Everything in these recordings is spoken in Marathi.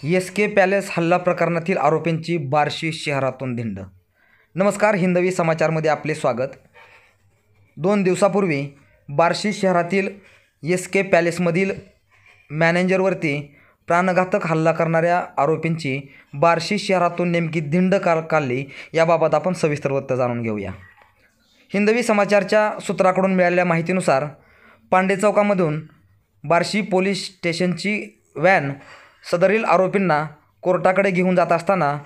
एस.के. पॅलेस हल्ला प्रकरणातील आरोपींची बार्शी शहरातून धिंड. नमस्कार, हिंदवी समाचारमध्ये आपले स्वागत. 2 दिवसापूर्वी बार्शी शहरातील एस.के. पॅलेसमधील मॅनेजरवरती प्राणघातक हल्ला करणाऱ्या आरोपींची बार्शी शहरातून नेमकी धिंड काढली याबाबत आपण सविस्तर वृत्त जाणून घेऊया. हिंदवी समाचारच्या सूत्राकडून मिळालेल्या माहितीनुसार पांडे चौकामधून बार्शी पोलीस स्टेशनची व्हॅन सदरील आरोपींना कोर्टाकडे घेऊन जात असताना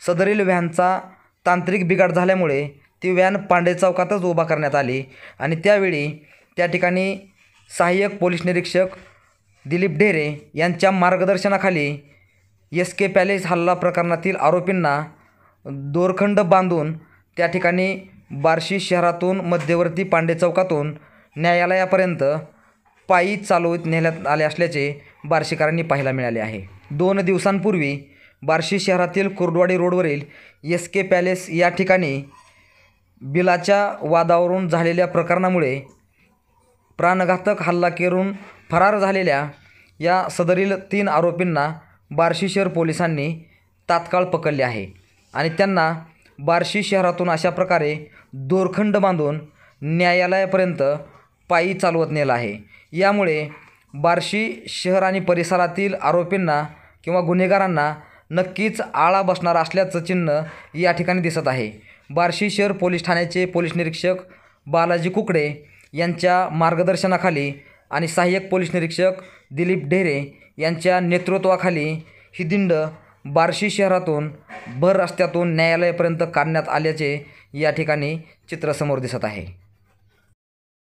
सदरील व्हॅनचा तांत्रिक बिघाड झाल्यामुळे ती व्हॅन पांडे चौकातच उभा करण्यात आली आणि त्यावेळी त्या ठिकाणी सहाय्यक पोलीस निरीक्षक दिलीप ढेरे यांच्या मार्गदर्शनाखाली एस.के. पॅलेस हल्ला प्रकरणातील आरोपींना दोरखंड बांधून त्या ठिकाणी बार्शी शहरातून मध्यवर्ती पांडे चौकातून न्यायालयापर्यंत पायी चालवत नेण्यात आले असल्याचे बार्शीकरांनी पाहायला मिळाले आहे. 2 दिवसांपूर्वी बार्शी शहरातील कुर्डवाडी रोडवरील एस.के. पॅलेस या ठिकाणी बिलाच्या वादावरून झालेल्या प्रकरणामुळे प्राणघातक हल्ला करून फरार झालेल्या या सदरील 3 आरोपींना बार्शी शहर पोलिसांनी तात्काळ पकडले आहे आणि त्यांना बार्शी शहरातून अशा प्रकारे दोरखंड बांधून न्यायालयापर्यंत पायी चालवत नेलं आहे. यामुळे बार्शी शहर आणि परिसरातील आरोपींना किंवा गुन्हेगारांना नक्कीच आळा बसणार असल्याचं चिन्ह या ठिकाणी दिसत आहे. बार्शी शहर पोलीस ठाण्याचे पोलीस निरीक्षक बालाजी कुकडे यांच्या मार्गदर्शनाखाली आणि सहाय्यक पोलीस निरीक्षक दिलीप ढेरे यांच्या नेतृत्वाखाली ही दिंड बार्शी शहरातून भर रस्त्यातून न्यायालयापर्यंत काढण्यात आल्याचे या ठिकाणी चित्र समोर दिसत आहे.